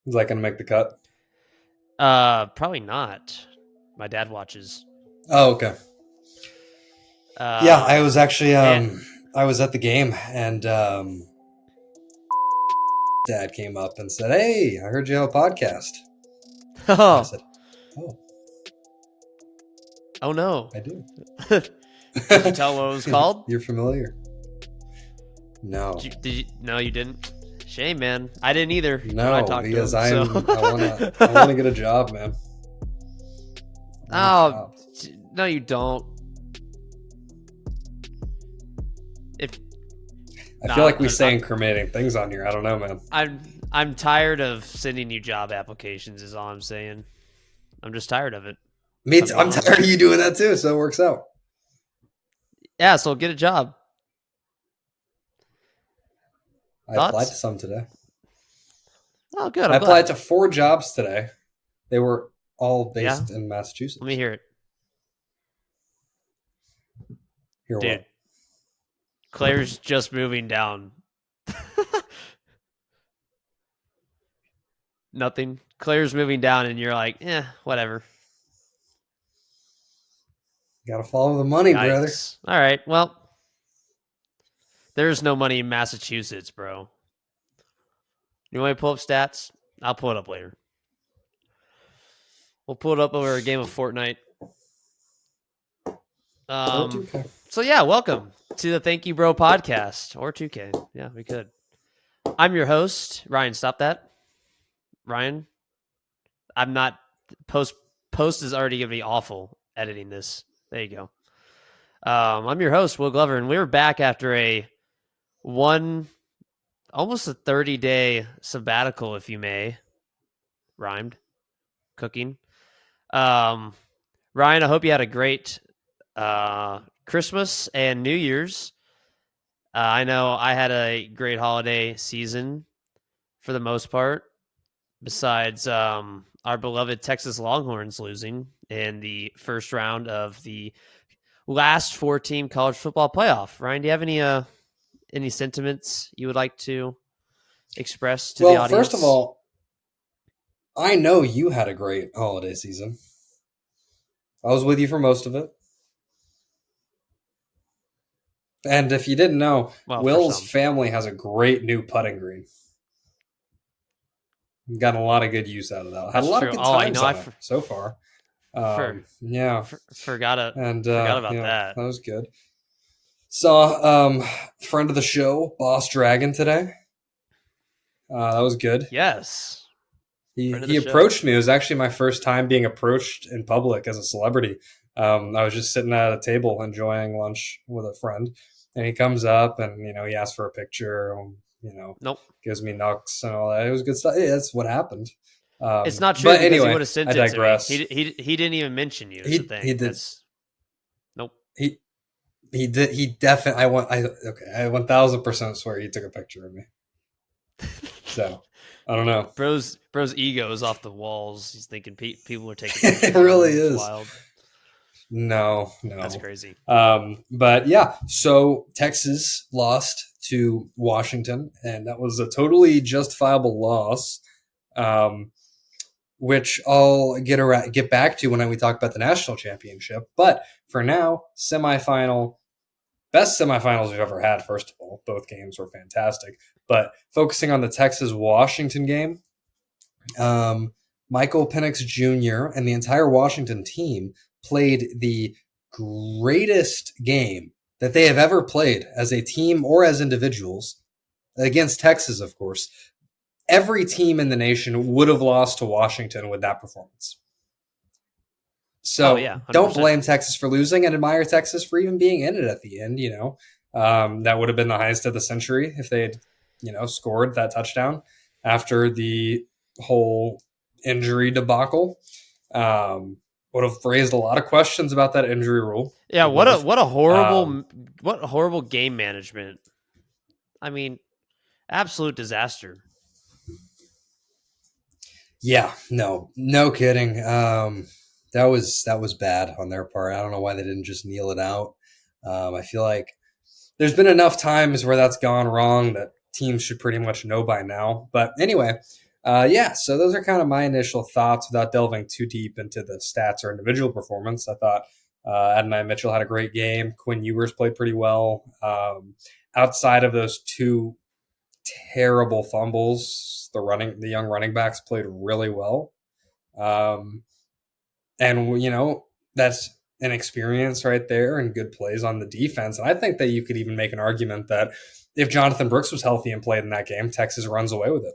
Is that going to make the cut? Probably not. My dad watches. Oh, okay. Yeah, I Um, was actually man. I was at the game and dad came up and said, "Hey, I heard you have a podcast." And I Oh, said, "Oh, oh no. I do." Did you tell what it was called? You're familiar? No, No, you didn't. Shame, man. I didn't either when I no, talked to because him. So. I wanna get a job, man. I want a Oh, job. no, you don't. If I feel not, like we say incriminating things on here. I don't know, man. I'm tired of sending you job applications. Is all I'm saying. I'm just tired of it. I'll be I'm honest. tired of you doing that too, so it works out. Yeah, so get a job. I applied to Thoughts? some today. Oh, good. I I'm applied glad. to 4 jobs today. They were all Yeah. based in Let me Massachusetts. hear it, Hear dude. what? Claire's just moving down. Nothing. Claire's moving down, and you're like, whatever. Gotta follow the money, brother. Yikes. All right. Well, there's no money in Massachusetts, bro. You want me to pull up stats? I'll pull it up later. We'll pull it up over a game of Fortnite. Or 2K. So yeah, welcome to the Thank You Bro podcast or 2K. Yeah, we could. I'm your host, Ryan. Stop that, Ryan. I'm not post is already gonna be awful editing this. There you go. I'm your host, Will Glover, and we're back after almost a 30-day sabbatical, if you may. Rhymed. Cooking. Ryan, I hope you had a great Christmas and New Year's. I know I had a great holiday season for the most part, besides our beloved Texas Longhorns losing in the first round of the last 4-team college football playoff. Ryan, do you have any sentiments you would like to express to the Well, audience? first of all, I know you had a great holiday season. I was with you for most of it. And if you didn't know, well, Will's family has a great new putting green. Gotten a lot of good use out of that. Had a lot of good times on it so far. Yeah. Forgot about that. That was good. Saw friend of the show, Boss Dragon, today. That was good. Yes. He approached me. It was actually my first time being approached in public as a celebrity. I was just sitting at a table enjoying lunch with a friend, and he comes up and he asks for a picture. Nope. Gives me knucks and all that. It was good stuff. Yeah, that's what happened. It's not true, but because anyway, he would have sent I digress. it to me. He didn't even mention you. He did. Nope. He did. He definitely. I 1000% swear he took a picture of me. So I don't know. Bro's ego is off the walls. He's thinking people are taking pictures. It really is wild. No, That's crazy. But yeah, so Texas lost to Washington, and that was a totally justifiable loss, which I'll get back to when we talk about the national championship. But for now, semifinal, best semifinals we've ever had. First of all, both games were fantastic. But focusing on the Texas-Washington game, Michael Penix Jr. and the entire Washington team played the greatest game that they have ever played as a team or as individuals against Texas, of course. Every team in the nation would have lost to Washington with that performance. So don't blame Texas for losing and admire Texas for even being in it at the end. That would have been the highest of the century if they had, scored that touchdown after the whole injury debacle. Would have raised a lot of questions about that injury rule. Yeah, what a horrible game management. I mean, absolute disaster. Yeah, no kidding. That was bad on their part. I don't know why they didn't just kneel it out. I feel like there's been enough times where that's gone wrong that teams should pretty much know by now. But anyway, Yeah, so those are kind of my initial thoughts without delving too deep into the stats or individual performance. I thought Adonai Mitchell had a great game. Quinn Ewers played pretty well. Outside of those two terrible fumbles, the young running backs played really well. Um, and that's an experience right there and good plays on the defense. And I think that you could even make an argument that if Jonathan Brooks was healthy and played in that game, Texas runs away with it.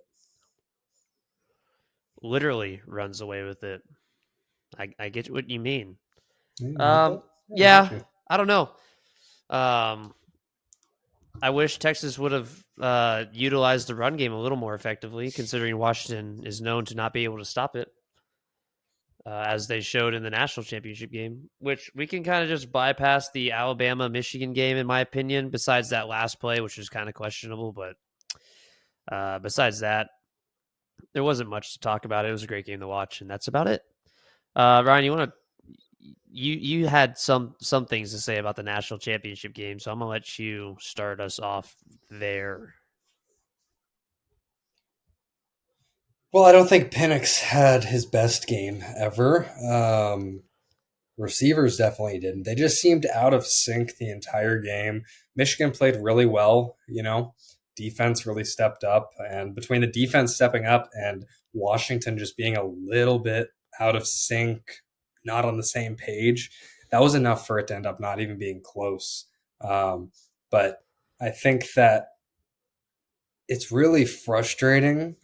Literally runs away with it. I get what you mean. Yeah, I don't know. I wish Texas would have utilized the run game a little more effectively, considering Washington is known to not be able to stop it, as they showed in the national championship game, which we can kind of just bypass the Alabama-Michigan game, in my opinion, besides that last play, which was kind of questionable. But besides that, there wasn't much to talk about. It was a great game to watch, and that's about it. Ryan, you had some things to say about the national championship game, so I'm gonna let you start us off there. Well, I don't think Penix had his best game ever. Receivers definitely didn't. They just seemed out of sync the entire game. Michigan played really well, defense really stepped up. And between the defense stepping up and Washington just being a little bit out of sync, not on the same page, that was enough for it to end up not even being close. But I think that it's really frustrating,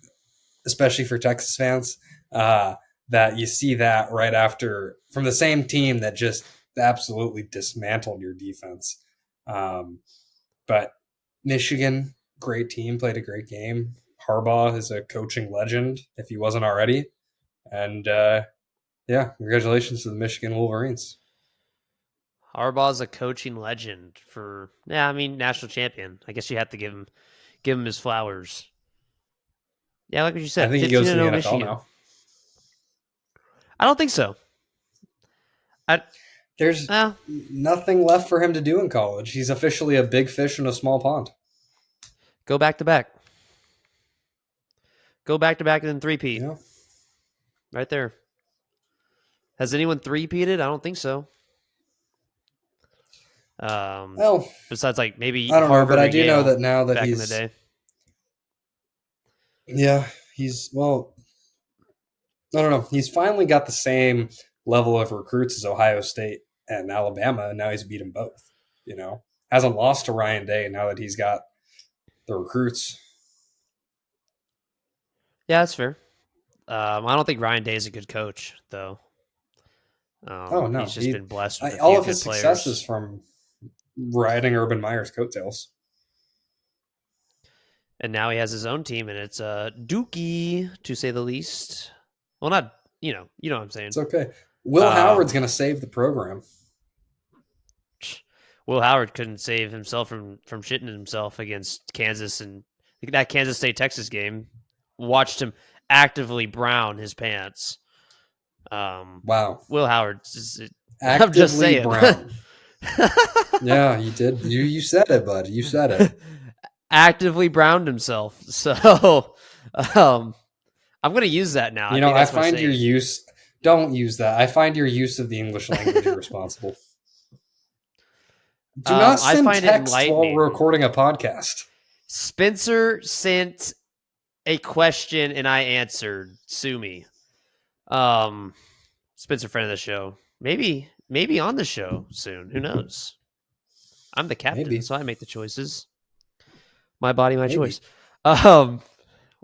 especially for Texas fans, that you see that right after from the same team that just absolutely dismantled your defense. But Michigan, great team, played a great game. Harbaugh is a coaching legend, if he wasn't already. And congratulations to the Michigan Wolverines. Harbaugh's a coaching legend national champion. I guess you have to give him his flowers. Yeah, like what you said. I think he goes to the NFL Michigan. now. I don't think so. There's nothing left for him to do in college. He's officially a big fish in a small pond. Go back to back. Go back to back and then three-peat. Yeah. Right there. Has anyone three-peated? I don't think so. Besides, like, maybe I don't Harvard know, but I or do Yale know that now that back he's in the day. Yeah, I don't know. He's finally got the same level of recruits as Ohio State and Alabama, and now he's beat them both. Hasn't lost to Ryan Day now that he's got the recruits. Yeah, that's fair. I don't think Ryan Day is a good coach, though. No, he's just been blessed with all of his players. successes from riding Urban Meyer's coattails. And now he has his own team, and it's Dookie, to say the least. Well, not you know what I'm saying. It's okay. Will Howard's going to save the program. Will Howard couldn't save himself from shitting himself against Kansas, and that Kansas State-Texas game. Watched him actively brown his pants. Wow. Will Howard. Actively I'm just saying. brown. Yeah, you did. You said it, bud. You said it. Actively browned himself. So I'm going to use that now. I find your use... Don't use that. I find your use of the English language irresponsible. Do not send text while we're recording a podcast. Spencer sent a question and I answered. Sue me. Spencer, friend of the show. Maybe on the show soon. Who knows? I'm the captain, so I make the choices. My body, my choice.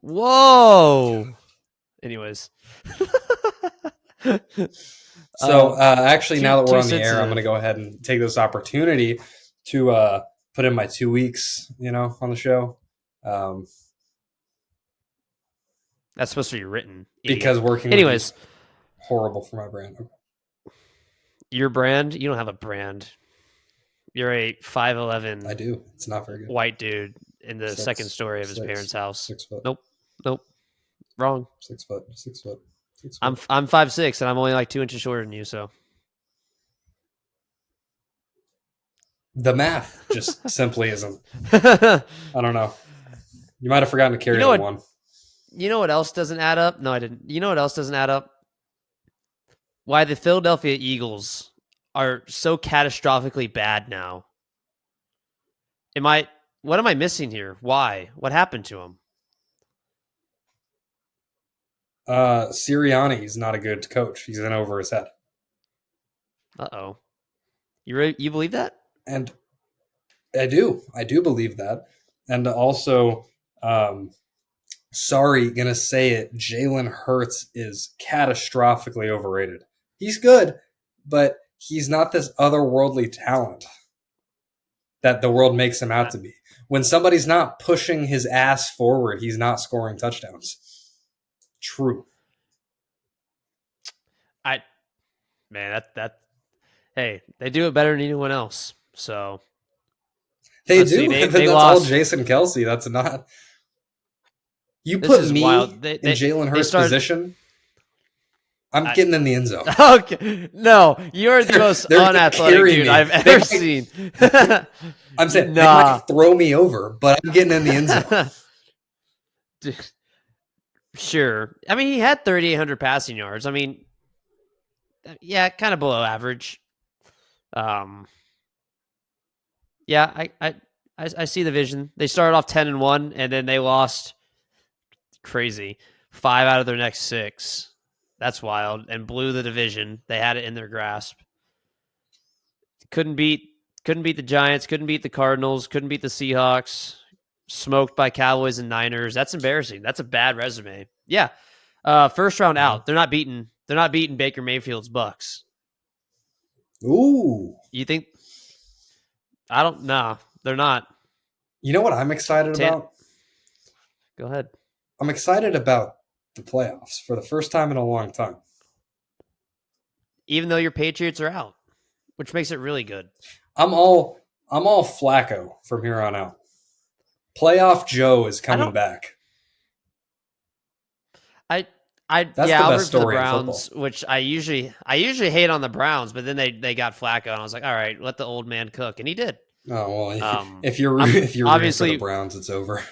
Whoa. Anyways. So actually, now that we're on the air, I'm going to go ahead and take this opportunity to put in my 2 weeks, on the show. That's supposed to be written. Because working anyways with horrible for my brand. Okay. Your brand? You don't have a brand. You're a 5'11". I do. It's not very good. White dude in the second story of his parents' house. 6 foot. Nope. Wrong. 6 foot. 6 foot. 6 foot. I'm 5'6" and I'm only like 2 inches shorter than you. So the math just simply isn't. I don't know. You might have forgotten to carry the one. You know what else doesn't add up? No, I didn't. You know what else doesn't add up? Why the Philadelphia Eagles are so catastrophically bad now. What am I missing here? Why? What happened to him? Sirianni is not a good coach. He's in over his head. Uh-oh. You believe that? And I do believe that. And also, sorry, gonna say it, Jalen Hurts is catastrophically overrated. He's good, but he's not this otherworldly talent that the world makes him out to be. When somebody's not pushing his ass forward, he's not scoring touchdowns. True. Hey, they do it better than anyone else. So they let's do. see, That's lost. all Jason Kelce. That's not. You put me in Jalen Hurts' position. I'm getting in the end zone. Okay, no, you're the most unathletic dude I've ever seen. I'm saying they might throw me over, but I'm getting in the end zone. Sure. I mean, he had 3,800 passing yards. I mean, yeah, kind of below average. Yeah, I see the vision. They started off 10-1, and then they lost crazy 5 out of their next 6. That's wild, and blew the division. They had it in their grasp. Couldn't beat the Giants. Couldn't beat the Cardinals. Couldn't beat the Seahawks. Smoked by Cowboys and Niners. That's embarrassing. That's a bad resume. Yeah. First round out. They're not beating Baker Mayfield's Bucks. Ooh. You think? I don't know. They're not. You know what I'm excited about? Go ahead. I'm excited about the playoffs for the first time in a long time. Even though your Patriots are out, which makes it really good. I'm all Flacco from here on out. Playoff Joe is coming back. That's the best story for the Browns, in football. which I usually hate on the Browns, but then they got Flacco, and I was like, all right, let the old man cook, and he did. Oh well, if you're rooting for the Browns, it's over.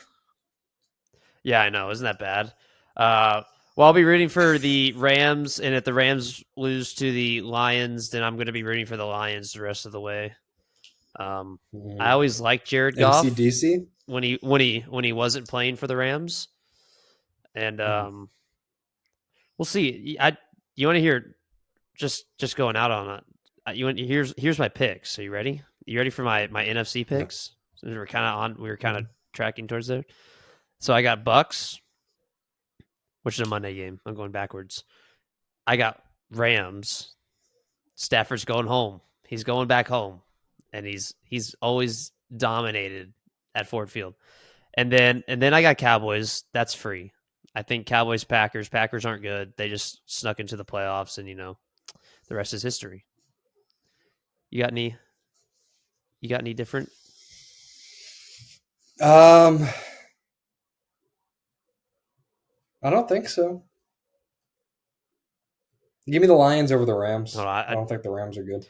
Yeah, I know. Isn't that bad? Well, I'll be rooting for the Rams, and if the Rams lose to the Lions, then I'm going to be rooting for the Lions the rest of the way. I always liked Jared Goff MCDC when he wasn't playing for the Rams, and we'll see. You want to hear just going out on it? Here's my picks. Are you ready? You ready for my NFC picks? Yeah. So we were kind of tracking towards there. So I got Bucks, which is a Monday game. I'm going backwards. I got Rams. Stafford's going home. He's going back home, and he's always dominated at Ford Field. And then I got Cowboys. That's free. I think Cowboys, Packers. Packers aren't good. They just snuck into the playoffs, and the rest is history. You got any different? I don't think so. Give me the Lions over the Rams. No, I don't think the Rams are good.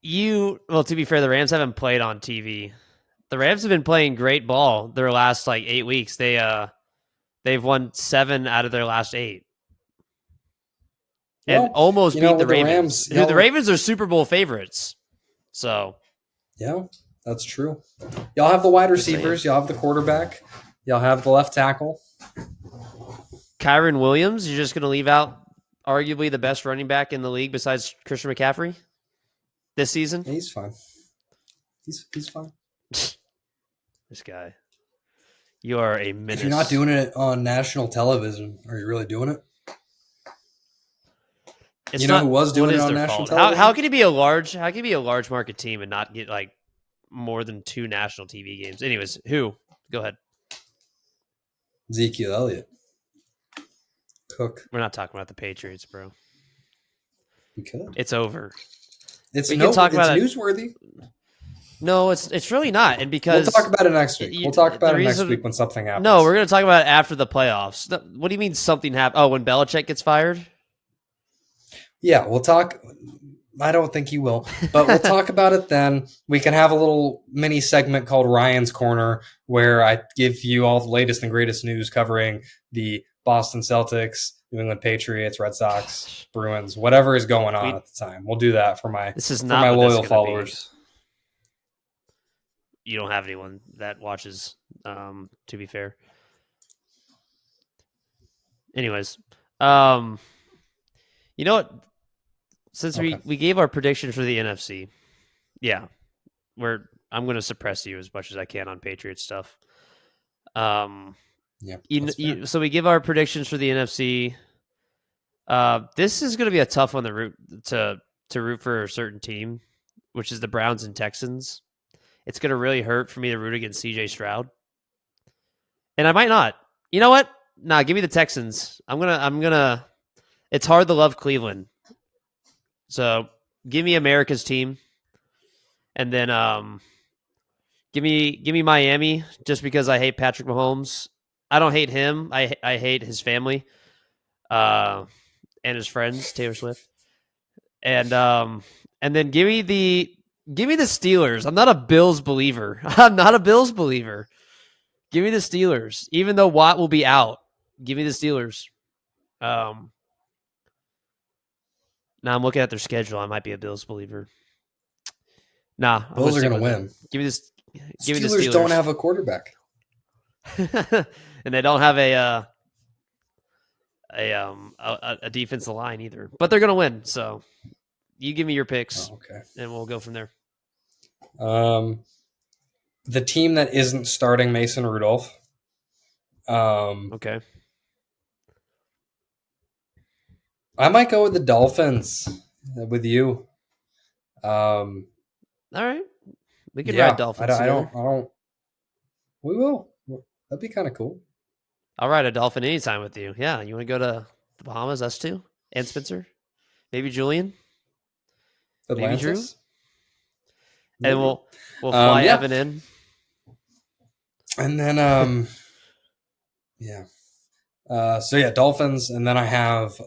To be fair, the Rams haven't played on TV. The Rams have been playing great ball their last 8 weeks. They've won 7 out of their last 8. And almost beat the Ravens. The Ravens are Super Bowl favorites. So yeah, that's true. Y'all have the wide receivers. Y'all have the quarterback. Y'all have the left tackle. Kyron Williams, you're just going to leave out arguably the best running back in the league besides Christian McCaffrey this season? Yeah, he's fine. He's fine. This guy. You are a menace. If you're not doing it on national television, are you really doing it? Who was doing it on national television? How can he be a large market team and not get more than 2 national TV games? Anyways, who? Go ahead. Ezekiel Elliott. Cook. We're not talking about the Patriots, bro. We could. It's over. It's newsworthy. No, it's really not. And because we'll talk about it next week. We'll talk about it next week when something happens. No, we're going to talk about it after the playoffs. What do you mean something happened? Oh, when Belichick gets fired? Yeah, we'll talk. I don't think he will, but we'll talk about it then. We can have a little mini segment called Ryan's Corner, where I give you all the latest and greatest news covering the Boston Celtics, New England Patriots, Red Sox, Bruins, whatever is going on at the time. We'll do that for my This is for not my what this is loyal gonna followers. Be. You don't have anyone that watches. To be fair. Anyways, you know what? Since Okay. we gave our predictions for the NFC, yeah, I'm going to suppress you as much as I can on Patriots stuff. Yeah. So we give our predictions for the NFC. This is going to be a tough one to root for a certain team, which is the Browns and Texans. It's going to really hurt for me to root against CJ Stroud, and I might not. You know what? Nah, give me the Texans. I'm gonna. It's hard to love Cleveland, so give me America's team, and then give me Miami just because I hate Patrick Mahomes. I don't hate him. I hate his family, and his friends, Taylor Swift, and then give me the Steelers. I'm not a Bills believer. I'm not a Bills believer. Give me the Steelers, even though Watt will be out. Give me the Steelers. Now I'm looking at their schedule. I might be a Bills believer. Nah, I'm Bills are going to win. Give me this. Give Steelers, me the Steelers. don't have a quarterback, and they don't have a defensive line either. But they're going to win. So you give me your picks, okay, and we'll go from there. The team that isn't starting Mason Rudolph. Okay. I might go with the Dolphins with you. All right. We can ride Dolphins I together. don't. We will. That'd be kind of cool. I'll ride a Dolphin anytime with you. Yeah. You want to go to the Bahamas, us two? And Spencer? Maybe Julian? Atlantis? Maybe Drew? Maybe. And we'll fly Evan in. And then, yeah. So yeah, Dolphins, and then I have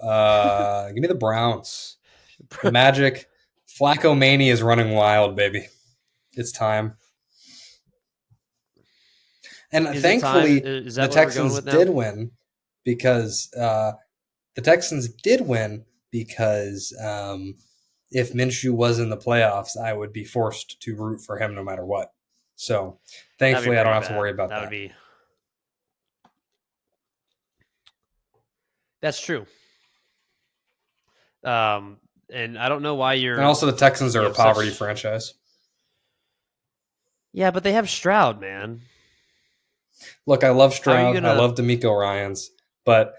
give me the Browns. The Magic. Flacco Mania is running wild, baby. It's time. And thankfully, the Texans did win because if Minshew was in the playoffs, I would be forced to root for him no matter what. So thankfully, I don't have to worry about that. That's true. And I don't know why you're. And also, the Texans are a poverty franchise. Yeah, but they have Stroud, man. Look, I love Stroud. I love DeMeco Ryans, but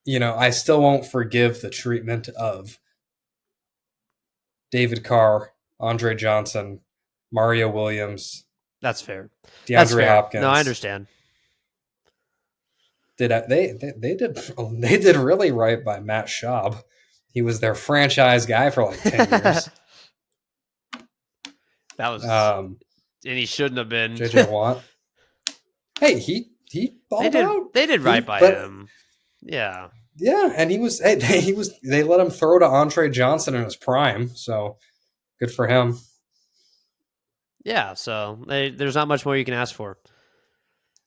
I still won't forgive the treatment of David Carr, Andre Johnson, Mario Williams. That's fair. DeAndre Hopkins. No, I understand. They did really right by Matt Schaub. He was their franchise guy for like 10 years. That was and he shouldn't have been. JJ Watt. Hey, he balled out. They did right by him. Yeah. Yeah, and he was. They let him throw to Andre Johnson in his prime, so good for him. Yeah, so there's not much more you can ask for.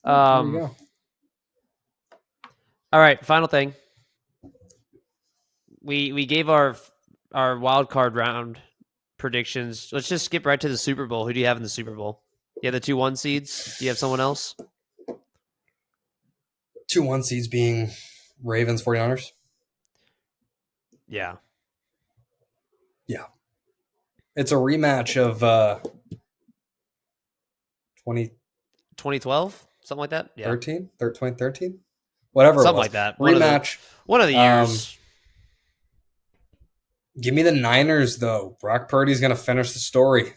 There you go. All right, final thing. We gave our wild card round predictions. Let's just skip right to the Super Bowl. Who do you have in the Super Bowl? You have the 2 1 seeds. Do you have someone else? 2 1 seeds being Ravens, 49ers. Yeah. Yeah. It's a rematch of 2012, something like that. Yeah. 2013, whatever. Something like that. Rematch. One of the years. Give me the Niners, though. Brock Purdy's going to finish the story.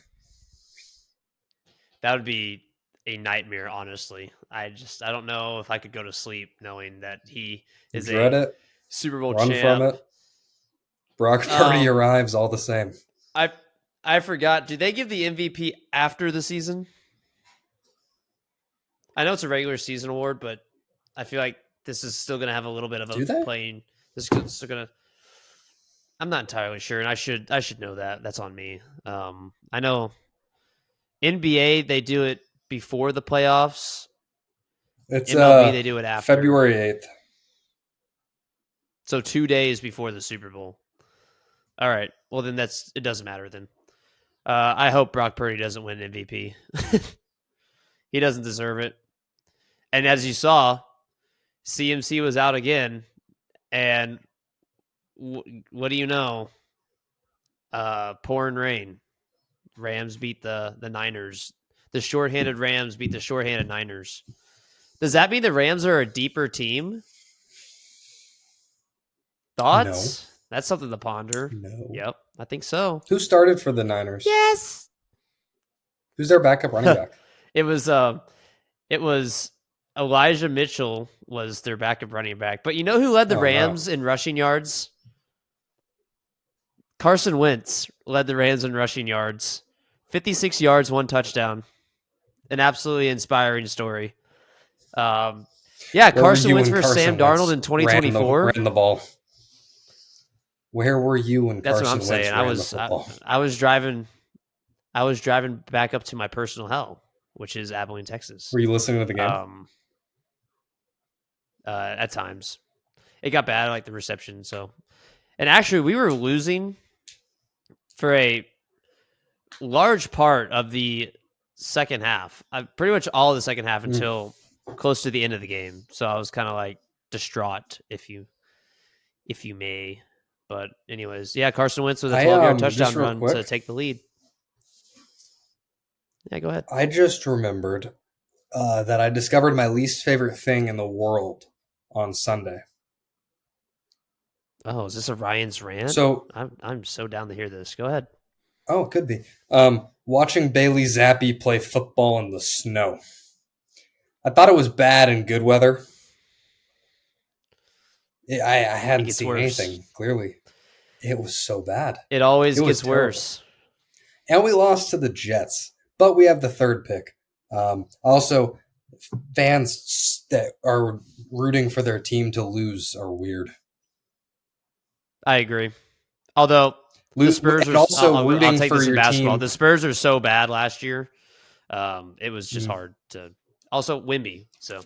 That would be a nightmare, honestly. I don't know if I could go to sleep knowing that he is a Super Bowl champ. Run from it. Brock Purdy arrives all the same. I forgot. Did they give the MVP after the season? I know it's a regular season award, but I feel like this is still going to have a little bit of a playing. This is still going to. I'm not entirely sure, and I should know that. That's on me. I know NBA they do it before the playoffs. It's MLB they do it after. February 8th. So 2 days before the Super Bowl. All right. Well, then it doesn't matter then. I hope Brock Purdy doesn't win MVP. He doesn't deserve it. And as you saw, CMC was out again, and what do you know? Pouring rain. Rams beat the Niners. The shorthanded Rams beat the shorthanded Niners. Does that mean the Rams are a deeper team? Thoughts? No. That's something to ponder. No. Yep, I think so. Who started for the Niners? Yes. Who's their backup running back? It was Elijah Mitchell was their backup running back. But you know who led the Rams in rushing yards? Carson Wentz led the Rams in rushing yards. 56 yards, 1 touchdown. An absolutely inspiring story. Carson Wentz versus Sam Darnold in 2024. Ran the ball. Where were you when That's Carson what I'm saying. I was driving back up to my personal hell, which is Abilene, Texas. Were you listening to the game? At times. It got bad, like the reception. So, and actually we were losing for a large part of the second half. Pretty much all of the second half until close to the end of the game. So I was kind of like distraught, if you may. But anyways, yeah, Carson Wentz with a 12-yard touchdown run to take the lead. Yeah, go ahead. I just remembered that I discovered my least favorite thing in the world on Sunday. Oh, is this a Ryan's rant? So I'm so down to hear this. Go ahead. Oh, it could be. Watching Bailey Zappi play football in the snow. I thought it was bad in good weather. I hadn't seen anything, clearly. It was so bad. It always gets worse. And we lost to the Jets, but we have the 3rd pick. Also, fans that are rooting for their team to lose are weird. I agree. Although the Spurs are also rooting for your basketball. Team. The Spurs are so bad last year. It was just hard to. Also, Wemby. So,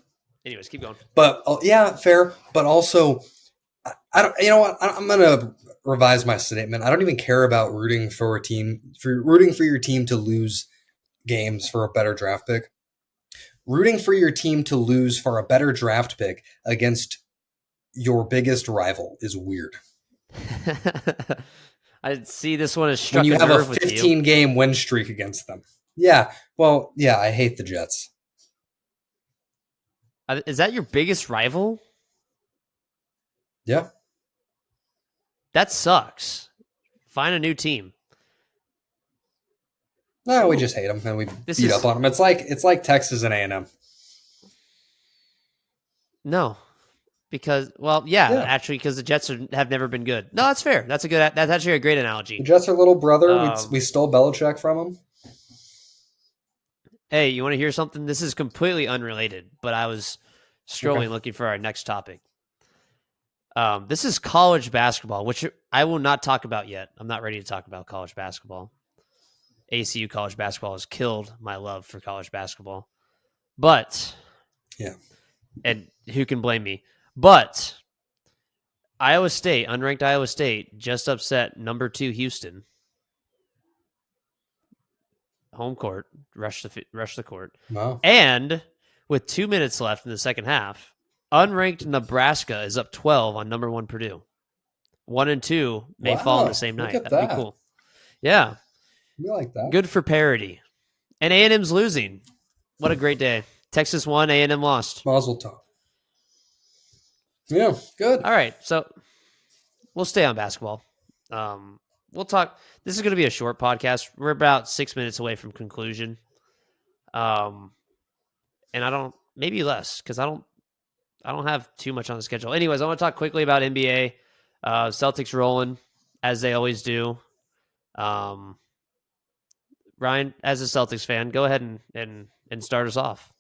anyways, keep going. But yeah, fair. But also, I don't. You know what? I'm gonna revise my statement. I don't even care about rooting for a team rooting for your team to lose games for a better draft pick. Rooting for your team to lose for a better draft pick against your biggest rival is weird. I see this one is struck when you have a 15-game win streak against them. Yeah, well, yeah, I hate the Jets. Is that your biggest rival? Yeah. That sucks. Find a new team. No, we just hate them and we beat up on them. It's like Texas and A&M. No. Because, actually, because the Jets have never been good. No, that's fair. That's actually a great analogy. The Jets are little brother. We stole Belichick from him. Hey, you want to hear something? This is completely unrelated, but I was scrolling looking for our next topic. This is college basketball, which I will not talk about yet. I'm not ready to talk about college basketball. ACU college basketball has killed my love for college basketball. But, yeah. And who can blame me? But Iowa State, unranked Iowa State, just upset number 2 Houston. Home court, rush the court. Wow. And with 2 minutes left in the second half, unranked Nebraska is up 12 on number 1 Purdue. 1 and 2 may fall on the same night. That'd be cool. Yeah. We like that. Good for parity. And A&M's losing. What a great day. Texas won, A&M lost. Mazel tov. Yeah, good. All right, so we'll stay on basketball. We'll talk. This is going to be a short podcast. We're about 6 minutes away from conclusion. And maybe less because I don't have too much on the schedule. Anyways, I want to talk quickly about NBA. Celtics rolling as they always do. Ryan, as a Celtics fan, go ahead and start us off.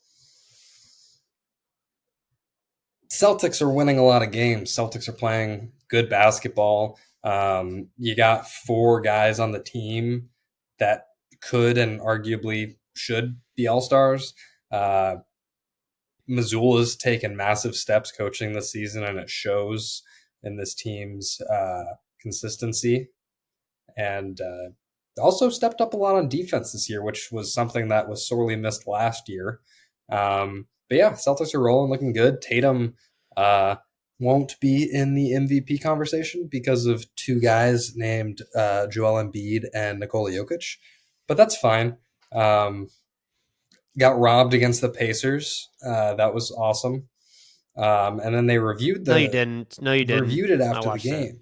Celtics are winning a lot of games. Celtics are playing good basketball. You got 4 guys on the team that could and arguably should be all-stars. Missoula's taken massive steps coaching this season, and it shows in this team's consistency. And also stepped up a lot on defense this year, which was something that was sorely missed last year. But yeah, Celtics are rolling, looking good. Tatum won't be in the MVP conversation because of 2 guys named Joel Embiid and Nikola Jokic, but that's fine. Got robbed against the Pacers. That was awesome. And then they reviewed No, you didn't. No, you didn't. Reviewed it after the game.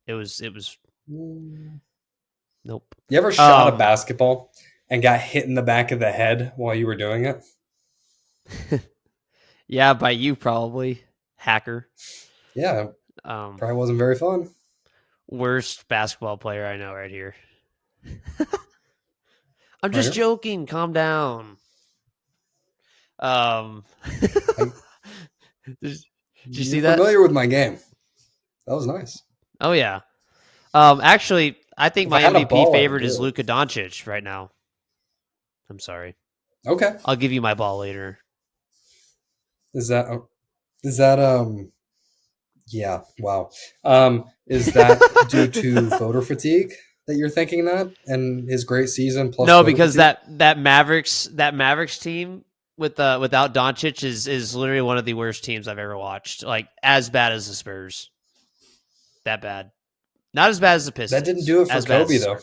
It was. Nope. You ever shot a basketball and got hit in the back of the head while you were doing it? Yeah, by you probably, hacker. Yeah, probably wasn't very fun. Worst basketball player I know right here. I'm just joking. Calm down. Did you see that? Familiar with my game. That was nice. Oh yeah. Actually, I think my MVP favorite is Luka Doncic right now. I'm sorry. Okay. I'll give you my ball later. Is that yeah, wow. Is that due to voter fatigue that you're thinking that, and his great season plus? No, because that Mavericks team without Doncic is literally one of the worst teams I've ever watched. Like as bad as the Spurs. That bad. Not as bad as the Pistons. That didn't do it for Kobe though.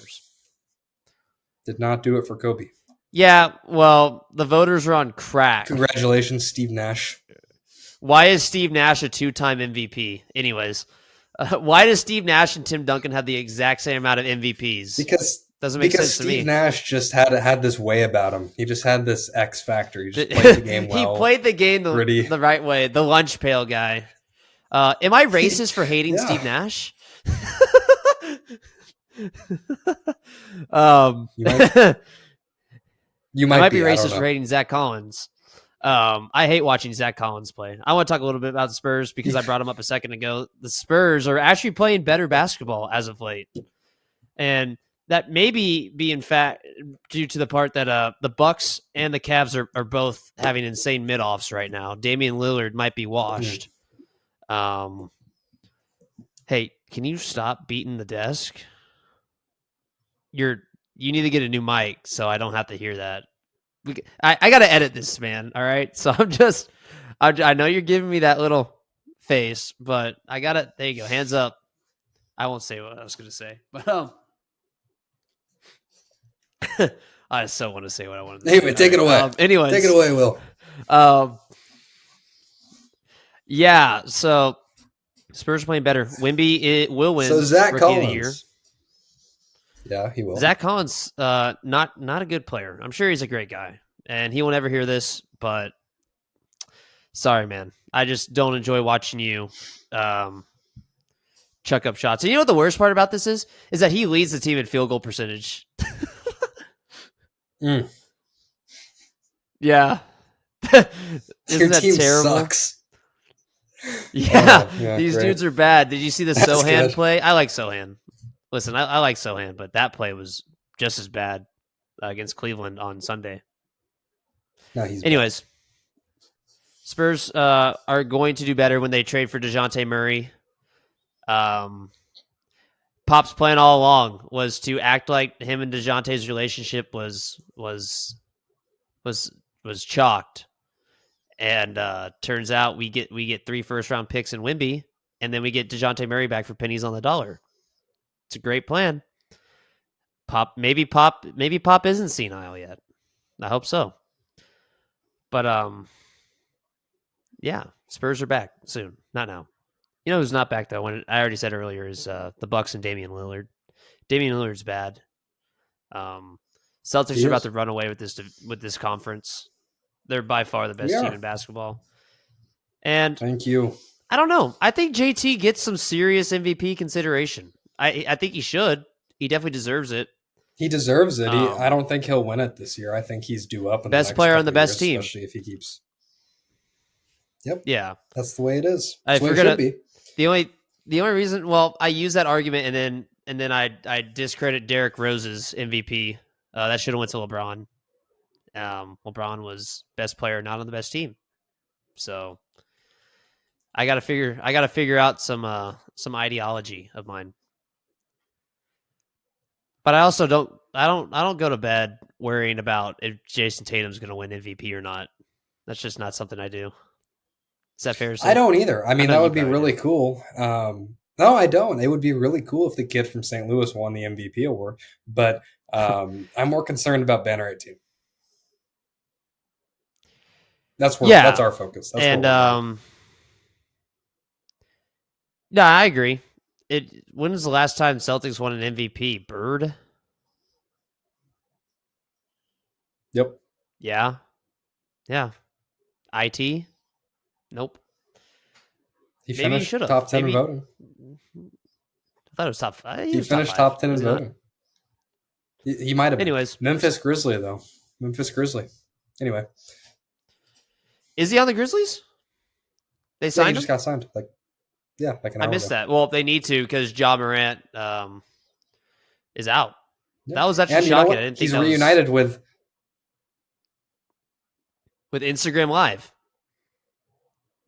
Did not do it for Kobe. Yeah, well, the voters are on crack. Congratulations, Steve Nash. Why is Steve Nash a 2-time MVP? Anyways, why does Steve Nash and Tim Duncan have the exact same amount of MVPs? Because doesn't make sense to me. Steve Nash just had this way about him. He just had this X factor. He just played the game well. He played the game the right way. The lunch pail guy. Am I racist for hating Steve Nash? You might be racist for hating Zach Collins. I hate watching Zach Collins play. I want to talk a little bit about the Spurs because I brought him up a second ago. The Spurs are actually playing better basketball as of late. And that may be in fact due to the part that the Bucks and the Cavs are both having insane mid-offs right now. Damian Lillard might be washed. Hey, can you stop beating the desk? You need to get a new mic so I don't have to hear that. I got to edit this, man. All right. So I know you're giving me that little face, but I got to, there you go. Hands up. I won't say what I was going to say, but, I so want to say what I wanted to say. Anyway, take it away. Anyways. Take it away, Will. Yeah. So Spurs playing better. Wemby will win. So Zach Rookie Collins. Of the year. Yeah, he will. Zach Collins, not a good player. I'm sure he's a great guy, and he won't ever hear this. But sorry, man, I just don't enjoy watching you chuck up shots. And you know what the worst part about this is that he leads the team in field goal percentage. Yeah, isn't Your that team terrible? Sucks. Yeah, yeah, these great. dudes are bad. Did you see the That's Sohan good. play? I like Sohan. Listen, I like Sohan, but that play was just as bad against Cleveland on Sunday. No, he's Anyways, Spurs are going to do better when they trade for DeJounte Murray. Pop's plan all along was to act like him and DeJounte's relationship was chalked. And turns out we get 3 first-round picks in Wemby, and then we get DeJounte Murray back for pennies on the dollar. It's a great plan. Maybe Pop isn't senile yet. I hope so. But yeah, Spurs are back soon. Not now. You know who's not back though? When I already said earlier is the Bucks and Damian Lillard. Damian Lillard's bad. Celtics are about to run away with this conference. They're by far the best team in basketball. And thank you. I don't know. I think JT gets some serious MVP consideration. I think he should. He definitely deserves it. He deserves it. I don't think he'll win it this year. I think he's due up. In best the next player on couple the best years, team, especially if he keeps. Yep. Yeah, that's the way it is. If That's the way it should be. the The only reason, well, I use that argument and then I discredit Derrick Rose's MVP. That should have went to LeBron. LeBron was best player, not on the best team. So I gotta figure out some ideology of mine. But I also don't go to bed worrying about if Jason Tatum's going to win MVP or not. That's just not something I do. Is that fair to say? I don't either. I mean, know that you would be probably really do. cool. No, I don't. It would be really cool if the kid from St. Louis won the MVP award. But I'm more concerned about Banner 18. That's our focus. That's And where we're going. no, I agree. When was the last time Celtics won an MVP? Bird? Yep. Yeah. Yeah. IT? Nope. He Maybe you finished should have. top 10 in Maybe. voting. I thought it was top 5. He was top finished 5. top 10 in Was he not? voting. He might have been. Anyways. Memphis Grizzly, though. Memphis Grizzly. Anyway. Is he on the Grizzlies? They Yeah, he signed just him? got signed. Like an I hour missed ago. that. Well, they need to because Ja Morant is out. Yeah. That was actually And you know shocking. what? I didn't think He's that was reunited with with Instagram Live.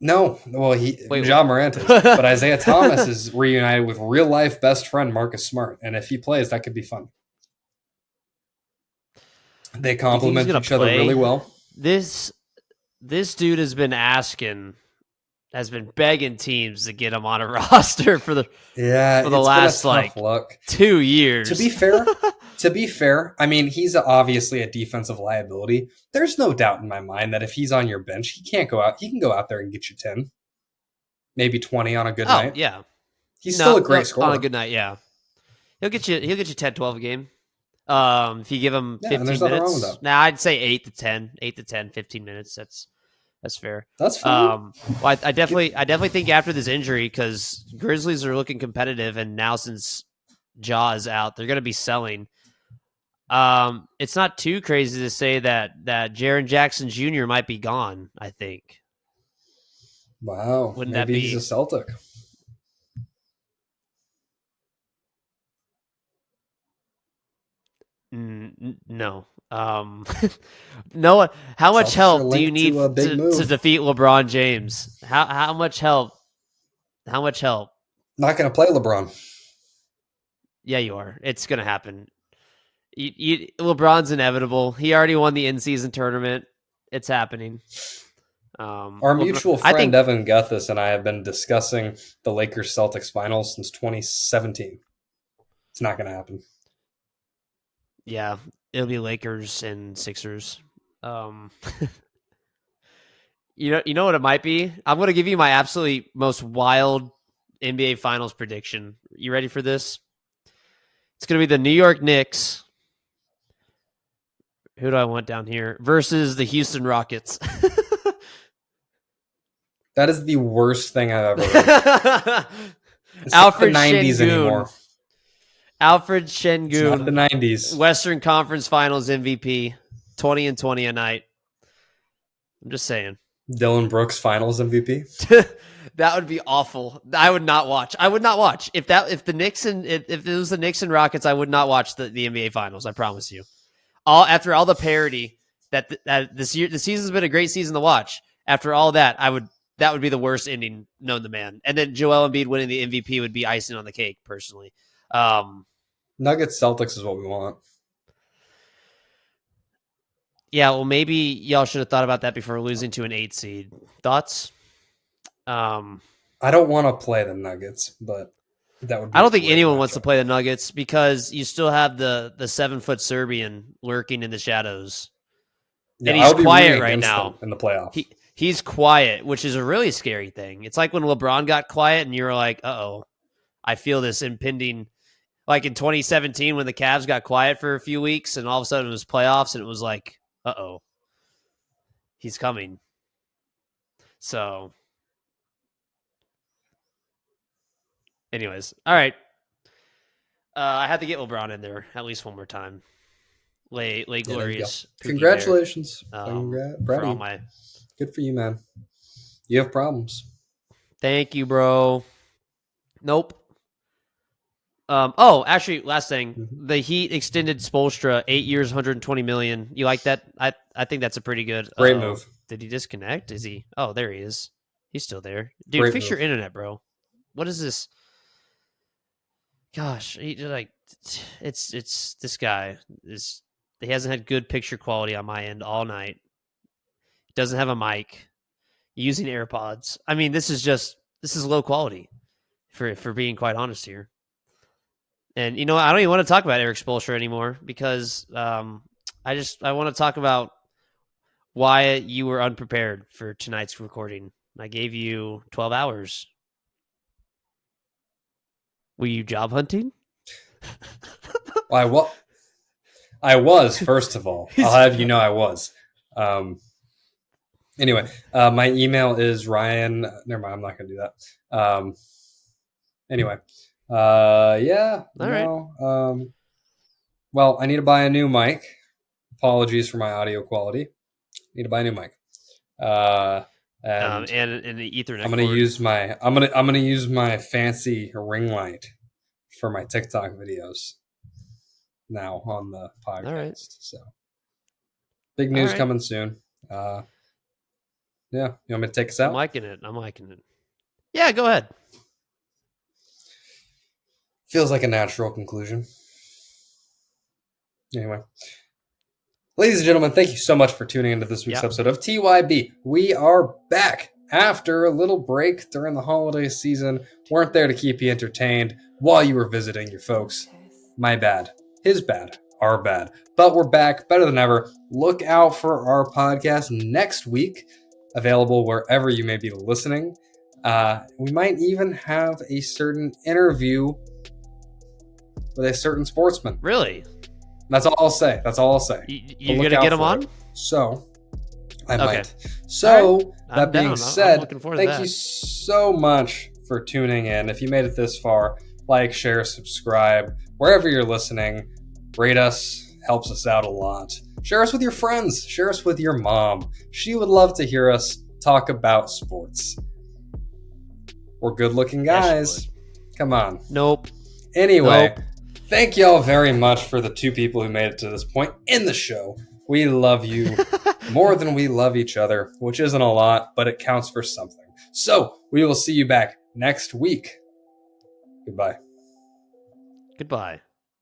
no. Well, Wait, Ja Morant is, but Isaiah Thomas is reunited with real life best friend Marcus Smart, and if he plays, that could be fun. They complement gonna each other play? really well. This dude has been begging teams to get him on a roster for the Yeah, for the it's last been a like tough look. 2 years. To be fair, I mean, he's obviously a defensive liability. There's no doubt in my mind that if he's on your bench, he can't go out. He can go out there and get you 10, maybe 20 on a good night. Yeah. He's still a great scorer. On a good night, yeah. He'll get you 10, 12 a game. If you give him 15 and there's nothing wrong with minutes. that. Now I'd say 8 to 10, 15 minutes. That's fair. That's fine. Well, I definitely think after this injury, because Grizzlies are looking competitive, and now since Ja is out, they're going to be selling. It's not too crazy to say that Jaren Jackson Jr. might be gone. I think. Wow, Wouldn't maybe that be? he's a Celtic. No. No. How much Celtics are help do you linked need to a big to move. defeat LeBron James? How much help? How much help? Not going to play LeBron. Yeah, you are. It's going to happen. LeBron's inevitable. He already won the in-season tournament. It's happening. Our mutual friend Evan Guthis and I have been discussing the Lakers Celtics finals since 2017. It's not going to happen. Yeah, it'll be Lakers and Sixers. You know what it might be? I'm going to give you my absolutely most wild NBA Finals prediction. You ready for this? It's going to be the New York Knicks. Who do I want down here? Versus the Houston Rockets. That is the worst thing I've ever heard. It's Alfred not the 90s Şengün. anymore. Alfred It's Şengün. not the 90s. Western Conference Finals MVP. 20 and 20 a night. I'm just saying. Dylan Brooks Finals MVP. That would be awful. I would not watch. If it was the Knicks and Rockets, I would not watch the NBA Finals. I promise you. After all the parody that this year, the season's been a great season to watch. After all that would be the worst ending known to man. And then Joel Embiid winning the MVP would be icing on the cake, personally. Nuggets Celtics is what we want. Yeah, well, maybe y'all should have thought about that before losing to an 8 seed. Thoughts? I don't want to play the Nuggets, but that would be I don't think anyone wants to play the Nuggets because you still have the 7-foot Serbian lurking in the shadows. Yeah, and he's quiet right now in the playoffs. He's quiet, which is a really scary thing. It's like when LeBron got quiet and you were like, uh-oh, I feel this impending. Like in 2017 when the Cavs got quiet for a few weeks and all of a sudden it was playoffs and it was like, uh-oh, he's coming. So, anyways, all right. I had to get LeBron in there at least one more time. Lay glorious. Congratulations. For all my... Good for you, man. You have problems. Thank you, bro. Nope. Oh, actually, last thing. Mhm. The Heat extended Spoelstra 8 years, 120 million. You like that? I think that's a pretty good. Great Uh-oh. move. Did he disconnect? Is he? Oh, there he is. He's still there. Dude, Great fix your move. internet, bro. What is this? Gosh, it's this guy is he hasn't had good picture quality on my end all night. Doesn't have a mic. Using AirPods. I mean, this is low quality for being quite honest here. And you know, I don't even want to talk about Eric Spoelstra anymore because I want to talk about why you were unprepared for tonight's recording. I gave you 12 hours. Were you job hunting? I was, first of all. I'll have you know I was. Anyway, my email is Ryan. Never mind, I'm not going to do that. Anyway, yeah. All right. Well, I need to buy a new mic. Apologies for my audio quality. Need to buy a new mic. And the Ethernet. I'm gonna use my fancy ring light for my TikTok videos now on the podcast. All right. So big news coming soon. Yeah, you want me to take us out? I'm liking it. Yeah, go ahead. Feels like a natural conclusion. Anyway, ladies and gentlemen, thank you so much for tuning into this week's episode of TYB. We are back after a little break during the holiday season. Weren't there to keep you entertained while you were visiting your folks. My bad. His bad. Our bad. But we're back better than ever. Look out for our podcast next week, available wherever you may be listening. We might even have a certain interview with a certain sportsman. Really? That's all I'll say. You're going to get him on? So, I might. So, right. that being said, thank you so much for tuning in. If you made it this far, like, share, subscribe, wherever you're listening. Rate us. Helps us out a lot. Share us with your friends. Share us with your mom. She would love to hear us talk about sports. We're good-looking guys. Come on. Nope. Anyway, thank y'all very much for the two people who made it to this point in the show. We love you more than we love each other, which isn't a lot, but it counts for something. So, we will see you back next week. Goodbye. Goodbye.